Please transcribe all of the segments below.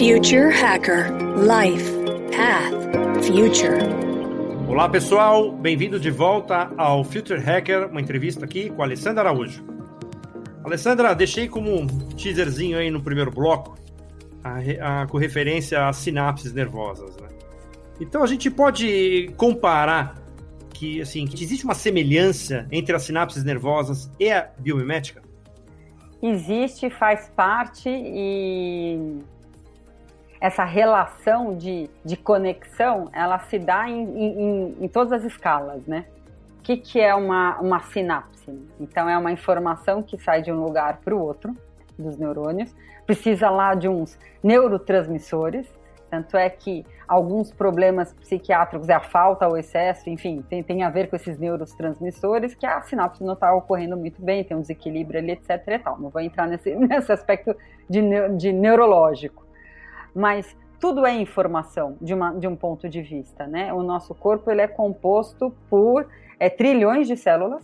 Future Hacker Life Path Future. Olá pessoal, bem-vindo de volta ao Future Hacker, uma entrevista aqui com a Alessandra Araújo. Alessandra, deixei como um teaserzinho aí no primeiro bloco, com referência às sinapses nervosas, né? Então a gente pode comparar que existe uma semelhança entre as sinapses nervosas e a biomimética? Existe, faz parte, e essa relação de conexão, ela se dá em todas as escalas, né? O que é uma sinapse? Então, é uma informação que sai de um lugar para o outro, dos neurônios, precisa lá de uns neurotransmissores, tanto é que alguns problemas psiquiátricos, a falta ou excesso, enfim, tem a ver com esses neurotransmissores, que a sinapse não está ocorrendo muito bem, tem um desequilíbrio ali, etc. e tal. Não vou entrar nesse aspecto de neurológico. Mas tudo é informação de um ponto de vista, né? O nosso corpo ele é composto por trilhões de células.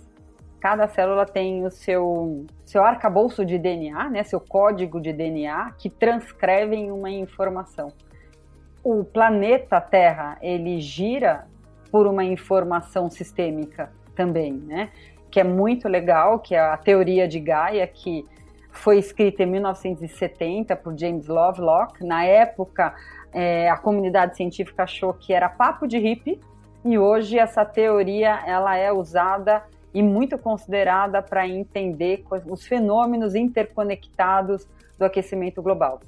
Cada célula tem o seu arcabouço de DNA, né? Seu código de DNA, que transcrevem uma informação. O planeta Terra, ele gira por uma informação sistêmica também, né? Que é muito legal, que é a teoria de Gaia, que foi escrita em 1970 por James Lovelock. Na época, a comunidade científica achou que era papo de hippie, e hoje essa teoria ela é usada e muito considerada para entender os fenômenos interconectados do aquecimento global.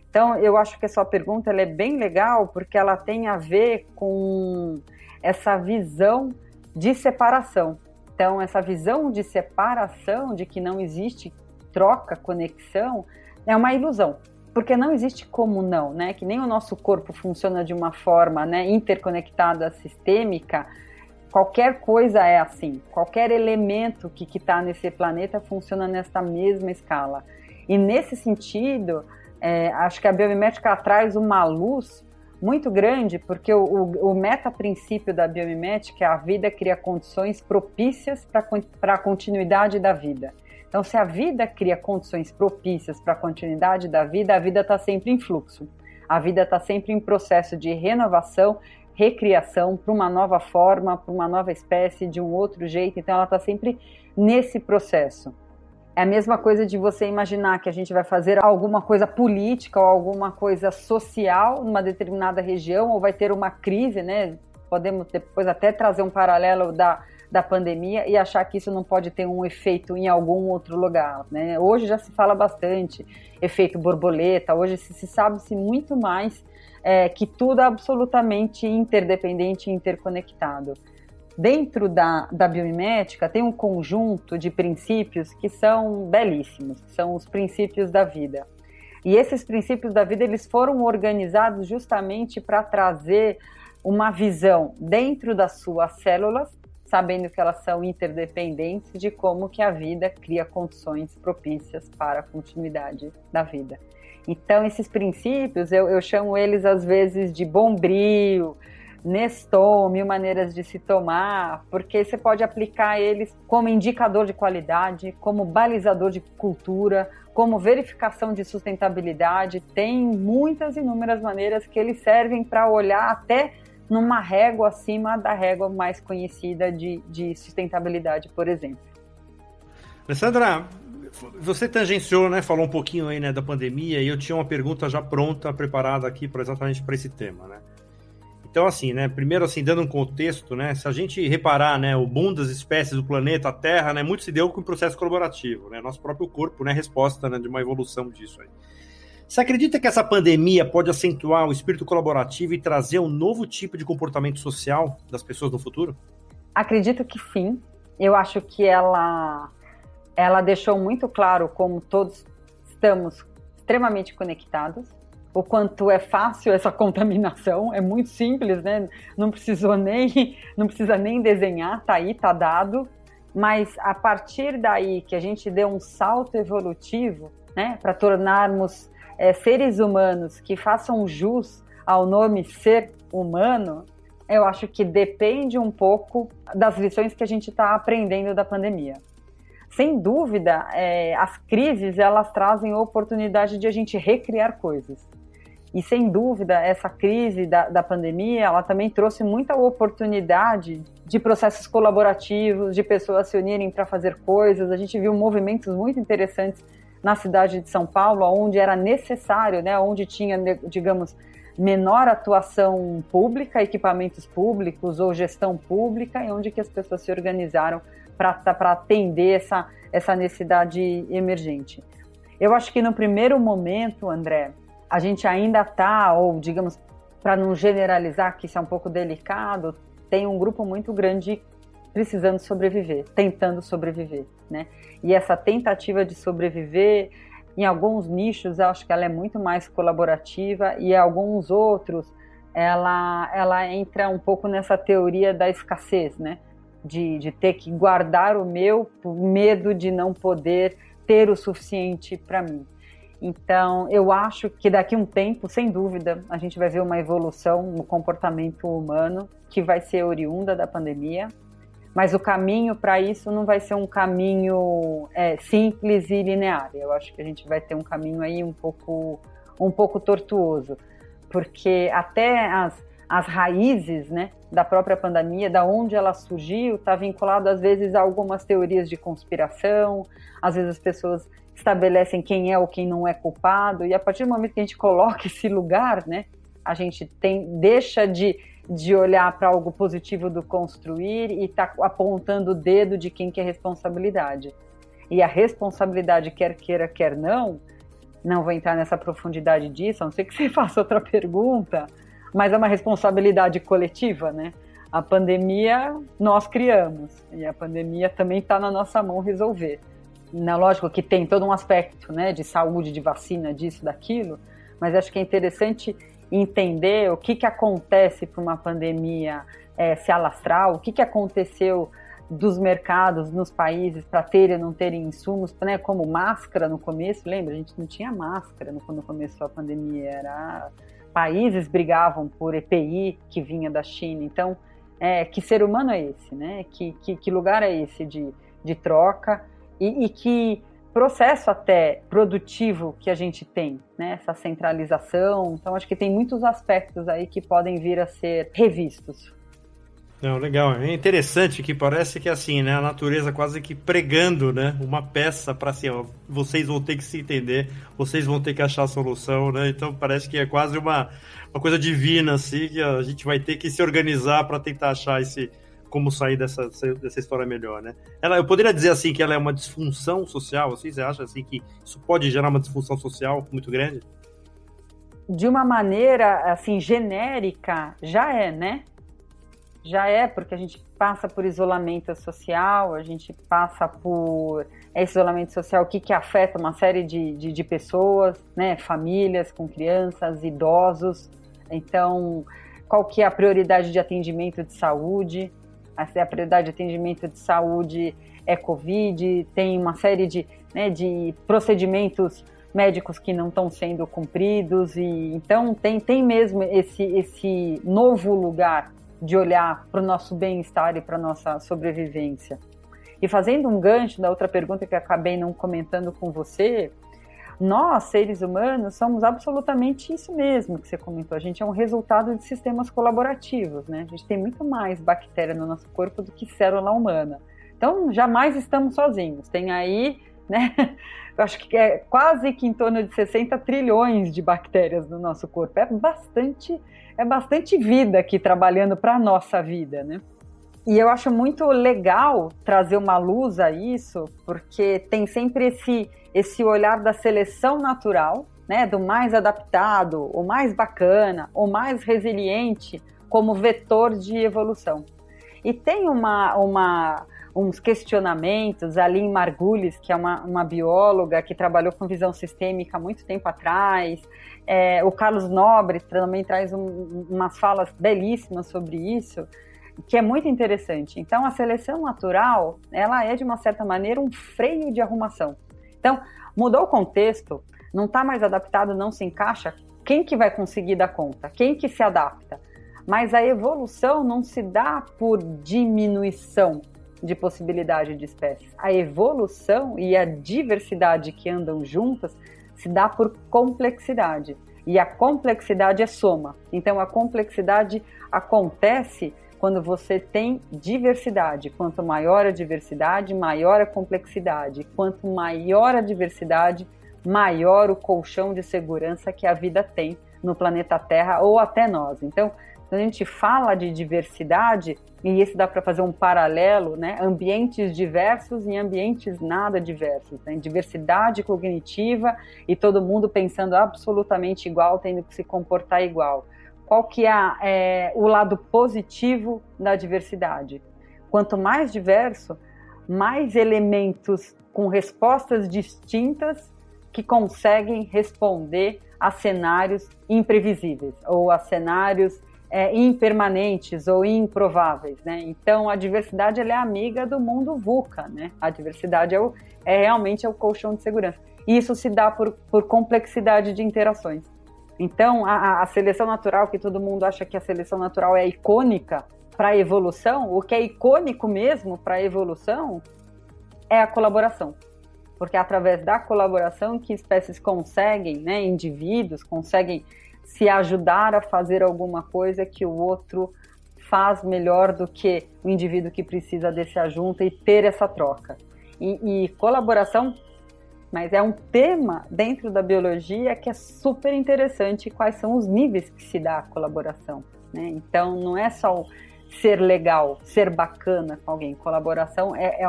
Então, eu acho que a sua pergunta ela é bem legal, porque ela tem a ver com essa visão de separação. Então, essa visão de separação, de que não existe troca, conexão, é uma ilusão, porque não existe como não, né? Que nem o nosso corpo funciona de uma forma, né, interconectada, sistêmica. Qualquer coisa é assim, qualquer elemento que está nesse planeta funciona nessa mesma escala. E nesse sentido, acho que a biomimética traz uma luz muito grande, porque o meta-princípio da biomimética é a vida cria condições propícias para a continuidade da vida. Então, se a vida cria condições propícias para a continuidade da vida, a vida está sempre em fluxo. A vida está sempre em processo de renovação, recriação para uma nova forma, para uma nova espécie, de um outro jeito. Então, ela está sempre nesse processo. É a mesma coisa de você imaginar que a gente vai fazer alguma coisa política ou alguma coisa social numa determinada região, ou vai ter uma crise, né? Podemos depois até trazer um paralelo da pandemia e achar que isso não pode ter um efeito em algum outro lugar, né? Hoje já se fala bastante efeito borboleta, hoje se sabe-se muito mais que tudo é absolutamente interdependente e interconectado. Dentro da biomimética tem um conjunto de princípios que são belíssimos, que são os princípios da vida. E esses princípios da vida eles foram organizados justamente para trazer uma visão dentro das suas células, sabendo que elas são interdependentes, de como que a vida cria condições propícias para a continuidade da vida. Então, esses princípios, eu chamo eles às vezes de Bombril, Neston, 1000 maneiras de se tomar, porque você pode aplicar eles como indicador de qualidade, como balizador de cultura, como verificação de sustentabilidade. Tem muitas inúmeras maneiras que eles servem para olhar até numa régua acima da régua mais conhecida de sustentabilidade, por exemplo. Alessandra, você tangenciou, né, falou um pouquinho aí, né, da pandemia, e eu tinha uma pergunta já pronta, preparada aqui exatamente para esse tema, né? Então, assim, né, primeiro, assim, dando um contexto, né, se a gente reparar, né, o boom das espécies do planeta, a Terra, né, muito se deu com o processo colaborativo, né, nosso próprio corpo, né, resposta, né, de uma evolução disso aí. Você acredita que essa pandemia pode acentuar o espírito colaborativo e trazer um novo tipo de comportamento social das pessoas no futuro? Acredito que sim. Eu acho que ela deixou muito claro como todos estamos extremamente conectados, o quanto é fácil essa contaminação, é muito simples, né? Não precisa nem desenhar, tá aí, tá dado. Mas a partir daí que a gente deu um salto evolutivo, né, para tornarmos seres humanos que façam jus ao nome ser humano, eu acho que depende um pouco das lições que a gente está aprendendo da pandemia. Sem dúvida, as crises elas trazem a oportunidade de a gente recriar coisas. E, sem dúvida, essa crise da pandemia, ela também trouxe muita oportunidade de processos colaborativos, de pessoas se unirem para fazer coisas. A gente viu movimentos muito interessantes na cidade de São Paulo, onde era necessário, né, onde tinha, digamos, menor atuação pública, equipamentos públicos ou gestão pública, e onde que as pessoas se organizaram para atender essa necessidade emergente. Eu acho que no primeiro momento, André, a gente ainda está, ou digamos, para não generalizar, que isso é um pouco delicado, tem um grupo muito grande precisando sobreviver, tentando sobreviver, né? E essa tentativa de sobreviver, em alguns nichos, eu acho que ela é muito mais colaborativa, e em alguns outros, ela entra um pouco nessa teoria da escassez, né? De ter que guardar o meu por medo de não poder ter o suficiente para mim. Então, eu acho que daqui a um tempo, sem dúvida, a gente vai ver uma evolução no comportamento humano que vai ser oriunda da pandemia, mas o caminho para isso não vai ser um caminho simples e linear. Eu acho que a gente vai ter um caminho aí um pouco tortuoso, porque até as raízes, né, da própria pandemia, da onde ela surgiu, está vinculado às vezes a algumas teorias de conspiração, às vezes as pessoas estabelecem quem é ou quem não é culpado, e a partir do momento que a gente coloca esse lugar, né, a gente deixa de olhar para algo positivo do construir e está apontando o dedo de quem que é responsabilidade. E a responsabilidade, quer queira, quer não vou entrar nessa profundidade disso, a não ser que você faça outra pergunta, mas é uma responsabilidade coletiva, né? A pandemia nós criamos, e a pandemia também está na nossa mão resolver. Lógico que tem todo um aspecto, né, de saúde, de vacina, disso, daquilo, mas acho que é interessante entender o que acontece para uma pandemia se alastrar, o que aconteceu dos mercados nos países para terem ou não terem insumos, né, como máscara no começo. Lembra, a gente não tinha máscara quando começou a pandemia, países brigavam por EPI que vinha da China. Então, que ser humano é esse, né? Que lugar é esse de troca e que processo até produtivo que a gente tem, né? Essa centralização. Então, acho que tem muitos aspectos aí que podem vir a ser revistos. Não, legal. É interessante que parece que assim, né, a natureza quase que pregando, né, uma peça para assim, ó, vocês vão ter que se entender, vocês vão ter que achar a solução, né? Então parece que é quase uma coisa divina assim, que a gente vai ter que se organizar para tentar achar como sair dessa história melhor, né? Eu poderia dizer assim que ela é uma disfunção social, você acha assim que isso pode gerar uma disfunção social muito grande? De uma maneira assim genérica, já é, né? Já é, porque a gente passa por isolamento social, a gente passa por esse isolamento social que afeta uma série de pessoas, né? Famílias com crianças, idosos. Então, qual que é a prioridade de atendimento de saúde? A prioridade de atendimento de saúde é Covid, tem uma série de procedimentos médicos que não estão sendo cumpridos, e então tem mesmo esse novo lugar de olhar para o nosso bem-estar e para a nossa sobrevivência. E fazendo um gancho da outra pergunta que eu acabei não comentando com você, nós, seres humanos, somos absolutamente isso mesmo que você comentou. A gente é um resultado de sistemas colaborativos, né? A gente tem muito mais bactéria no nosso corpo do que célula humana. Então, jamais estamos sozinhos. Tem aí, né? Eu acho que é quase que em torno de 60 trilhões de bactérias no nosso corpo. É bastante vida aqui trabalhando para a nossa vida, né? E eu acho muito legal trazer uma luz a isso, porque tem sempre esse olhar da seleção natural, né? Do mais adaptado, o mais bacana, o mais resiliente, como vetor de evolução. E tem uns questionamentos, a Lynn Margulis, que é uma bióloga que trabalhou com visão sistêmica há muito tempo atrás, o Carlos Nobre também traz umas falas belíssimas sobre isso, que é muito interessante. Então, a seleção natural, ela é, de uma certa maneira, um freio de arrumação. Então, mudou o contexto, não está mais adaptado, não se encaixa, quem que vai conseguir dar conta? Quem que se adapta? Mas a evolução não se dá por diminuição de possibilidade de espécies. A evolução e a diversidade que andam juntas se dá por complexidade. E a complexidade é soma. Então, a complexidade acontece quando você tem diversidade. Quanto maior a diversidade, maior a complexidade. Quanto maior a diversidade, maior o colchão de segurança que a vida tem no planeta Terra ou até nós. Então, quando a gente fala de diversidade, e isso dá para fazer um paralelo, né? Ambientes diversos e ambientes nada diversos, né? Diversidade cognitiva e todo mundo pensando absolutamente igual, tendo que se comportar igual. Qual que é o lado positivo da diversidade? Quanto mais diverso, mais elementos com respostas distintas que conseguem responder a cenários imprevisíveis ou a cenários impermanentes ou improváveis, né? Então, a diversidade ela é amiga do mundo VUCA, né? A diversidade realmente o colchão de segurança. E isso se dá por complexidade de interações. Então, a seleção natural, que todo mundo acha que a seleção natural é icônica para a evolução, o que é icônico mesmo para a evolução é a colaboração. Porque é através da colaboração que espécies conseguem, né, indivíduos conseguem se ajudar a fazer alguma coisa que o outro faz melhor do que o indivíduo que precisa desse ajunta e ter essa troca. E colaboração, mas é um tema dentro da biologia que é super interessante, quais são os níveis que se dá a colaboração, né? Então, não é só ser legal, ser bacana com alguém. Colaboração é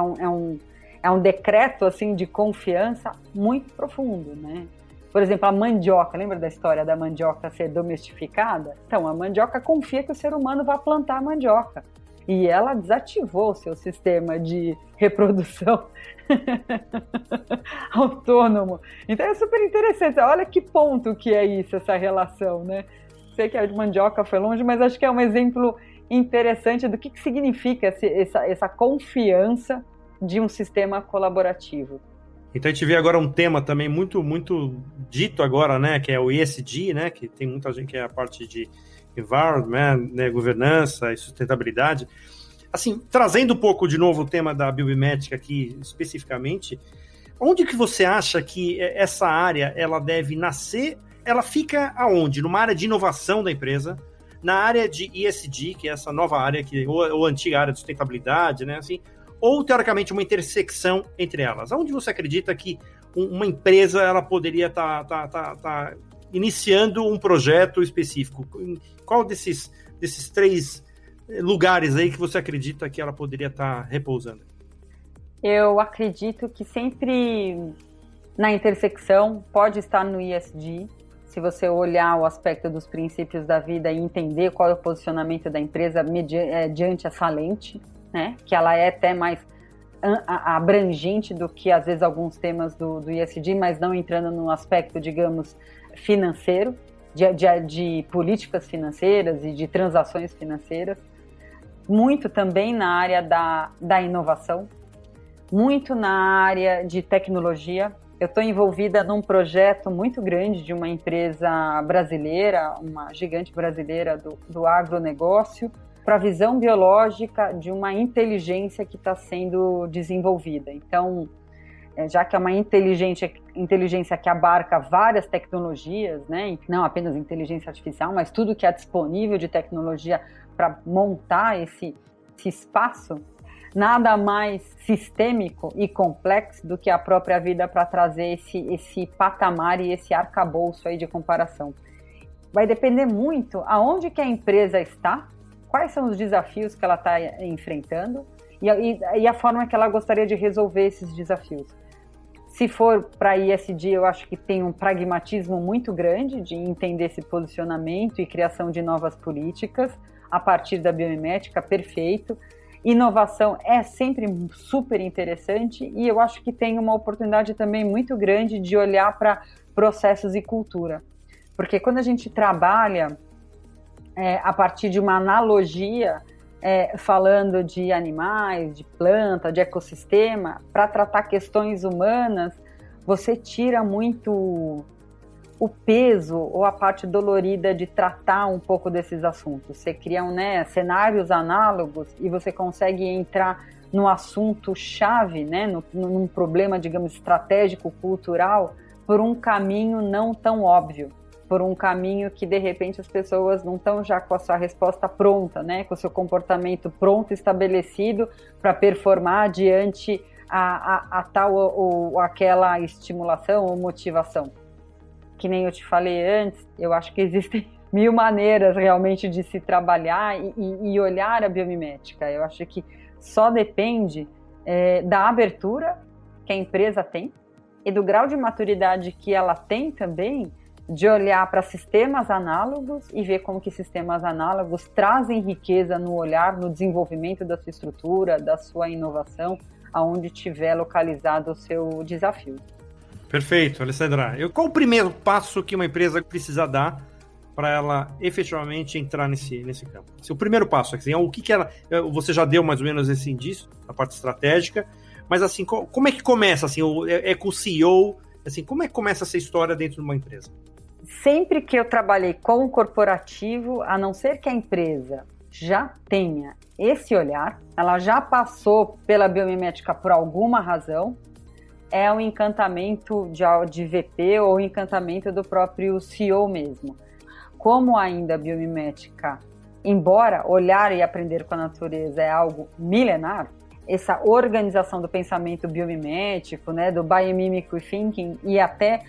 um decreto assim, de confiança muito profundo, né? Por exemplo, a mandioca, lembra da história da mandioca ser domestificada? Então, a mandioca confia que o ser humano vai plantar a mandioca. E ela desativou o seu sistema de reprodução autônomo. Então, é super interessante. Olha que ponto que é isso, essa relação, né? Sei que a mandioca foi longe, mas acho que é um exemplo interessante do que significa essa confiança de um sistema colaborativo. Então a gente vê agora um tema também muito, muito dito agora, né, que é o ESG, né, que tem muita gente que é a parte de environment, né, governança e sustentabilidade. Assim, trazendo um pouco de novo o tema da biomimética aqui especificamente, onde que você acha que essa área ela deve nascer? Ela fica aonde? Numa área de inovação da empresa, na área de ESG, que é essa nova área ou antiga área de sustentabilidade, né, assim, ou, teoricamente, uma intersecção entre elas? Onde você acredita que uma empresa ela poderia estar iniciando um projeto específico? Em qual desses 3 lugares aí que você acredita que ela poderia estar repousando? Eu acredito que sempre na intersecção pode estar no ESG. Se você olhar o aspecto dos princípios da vida e entender qual é o posicionamento da empresa diante essa lente, né, que ela é até mais abrangente do que, às vezes, alguns temas do ESG, mas não entrando no aspecto, digamos, financeiro, de políticas financeiras e de transações financeiras. Muito também na área da inovação, muito na área de tecnologia. Eu estou envolvida num projeto muito grande de uma empresa brasileira, uma gigante brasileira do agronegócio, para a visão biológica de uma inteligência que está sendo desenvolvida. Então, já que é uma inteligência que abarca várias tecnologias, né, não apenas inteligência artificial, mas tudo que é disponível de tecnologia para montar esse espaço, nada mais sistêmico e complexo do que a própria vida para trazer esse patamar e esse arcabouço aí de comparação. Vai depender muito aonde que a empresa está, quais são os desafios que ela está enfrentando e a forma que ela gostaria de resolver esses desafios. Se for para ESG, eu acho que tem um pragmatismo muito grande de entender esse posicionamento e criação de novas políticas a partir da biomimética, perfeito. Inovação é sempre super interessante e eu acho que tem uma oportunidade também muito grande de olhar para processos e cultura. Porque quando a gente trabalha a partir de uma analogia, falando de animais, de planta, de ecossistema, para tratar questões humanas, você tira muito o peso ou a parte dolorida de tratar um pouco desses assuntos. Você cria cenários análogos e você consegue entrar no assunto chave, né, num problema, digamos, estratégico, cultural, por um caminho não tão óbvio. por um caminho que, de repente, as pessoas não estão já com a sua resposta pronta, né? Com o seu comportamento pronto, estabelecido para performar diante a tal ou aquela estimulação ou motivação. Que nem eu te falei antes, eu acho que existem 1000 maneiras realmente de se trabalhar e olhar a biomimética. Eu acho que só depende da abertura que a empresa tem e do grau de maturidade que ela tem também de olhar para sistemas análogos e ver como que sistemas análogos trazem riqueza no olhar, no desenvolvimento da sua estrutura, da sua inovação, aonde tiver localizado o seu desafio. Perfeito, Alessandra. Qual o primeiro passo que uma empresa precisa dar para ela efetivamente entrar nesse campo? O primeiro passo, assim, o que ela... Você já deu mais ou menos esse indício, na parte estratégica, mas assim, como é que começa? Assim, com o CEO, assim, como é que começa essa história dentro de uma empresa? Sempre que eu trabalhei com um corporativo, a não ser que a empresa já tenha esse olhar, ela já passou pela biomimética por alguma razão, é um encantamento de VP ou encantamento do próprio CEO mesmo. Como ainda a biomimética, embora olhar e aprender com a natureza é algo milenar, essa organização do pensamento biomimético, né, do biomimicry thinking e até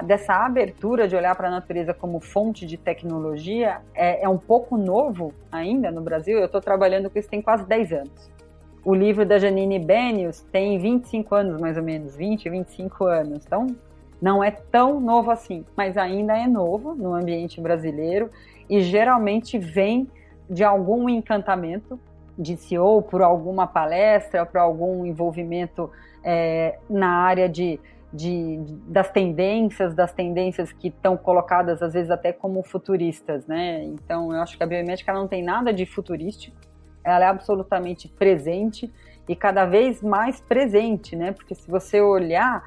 dessa abertura de olhar para a natureza como fonte de tecnologia é um pouco novo ainda no Brasil. Eu estou trabalhando com isso tem quase 10 anos. O livro da Janine Benyus tem 25 anos, mais ou menos, 20, 25 anos. Então, não é tão novo assim, mas ainda é novo no ambiente brasileiro e geralmente vem de algum encantamento de CEO por alguma palestra, por algum envolvimento na área das tendências que estão colocadas às vezes até como futuristas, né? Então eu acho que a biomimética não tem nada de futurístico, ela é absolutamente presente e cada vez mais presente, né? Porque se você olhar,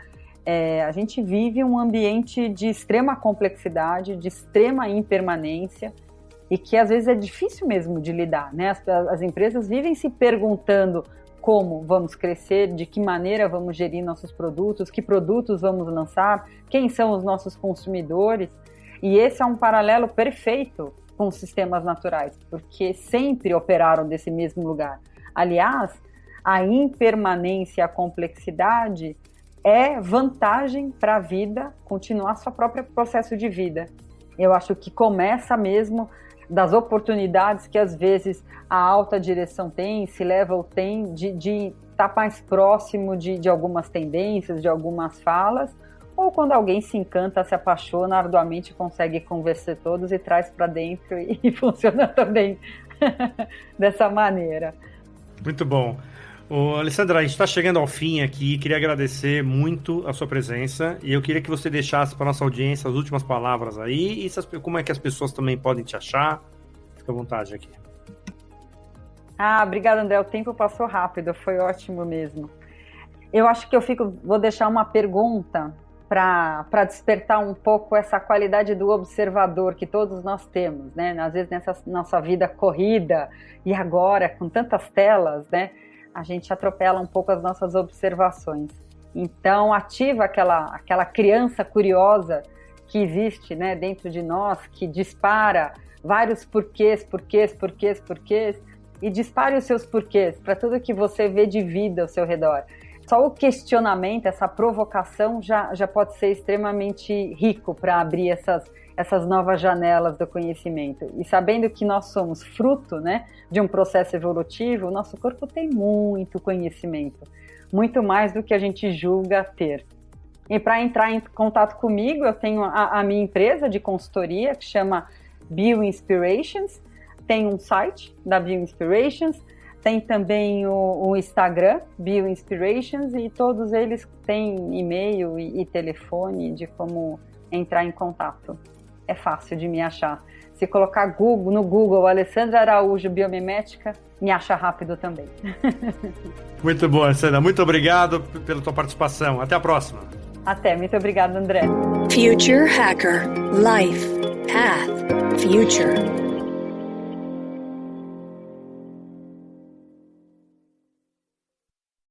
a gente vive um ambiente de extrema complexidade, de extrema impermanência e que às vezes é difícil mesmo de lidar, né? As empresas vivem se perguntando como vamos crescer, de que maneira vamos gerir nossos produtos, que produtos vamos lançar, quem são os nossos consumidores. E esse é um paralelo perfeito com os sistemas naturais, porque sempre operaram desse mesmo lugar. Aliás, a impermanência e a complexidade é vantagem para a vida continuar seu próprio processo de vida. Eu acho que começa mesmo das oportunidades que às vezes a alta direção tem, se leva ou tem, de estar mais próximo de algumas tendências, de algumas falas, ou quando alguém se encanta, se apaixona, arduamente consegue convencer todos e traz para dentro e funciona também dessa maneira. Muito bom. Alessandra, a gente está chegando ao fim aqui, queria agradecer muito a sua presença e eu queria que você deixasse para a nossa audiência as últimas palavras aí e como é que as pessoas também podem te achar. Fica à vontade aqui. Obrigada, André, o tempo passou rápido, foi ótimo mesmo. Eu acho que vou deixar uma pergunta para despertar um pouco essa qualidade do observador que todos nós temos, né? Às vezes nessa nossa vida corrida e agora com tantas telas, né? A gente atropela um pouco as nossas observações. Então, ativa aquela criança curiosa que existe, né, dentro de nós, que dispara vários porquês, e dispare os seus porquês para tudo que você vê de vida ao seu redor. Só o questionamento, essa provocação já pode ser extremamente rico para abrir essas novas janelas do conhecimento. E sabendo que nós somos fruto, né, de um processo evolutivo, o nosso corpo tem muito conhecimento, muito mais do que a gente julga ter. E para entrar em contato comigo, eu tenho a minha empresa de consultoria, que chama BioInspirations, tem um site da BioInspirations, tem também o Instagram, BioInspirations, e todos eles têm e-mail e telefone de como entrar em contato. É fácil de me achar. Se colocar no Google Alessandra Araújo Biomimética, me acha rápido também. Muito bom, Alessandra. Muito obrigado pela tua participação. Até a próxima. Até. Muito obrigado, André. Future Hacker. Life. Path. Future.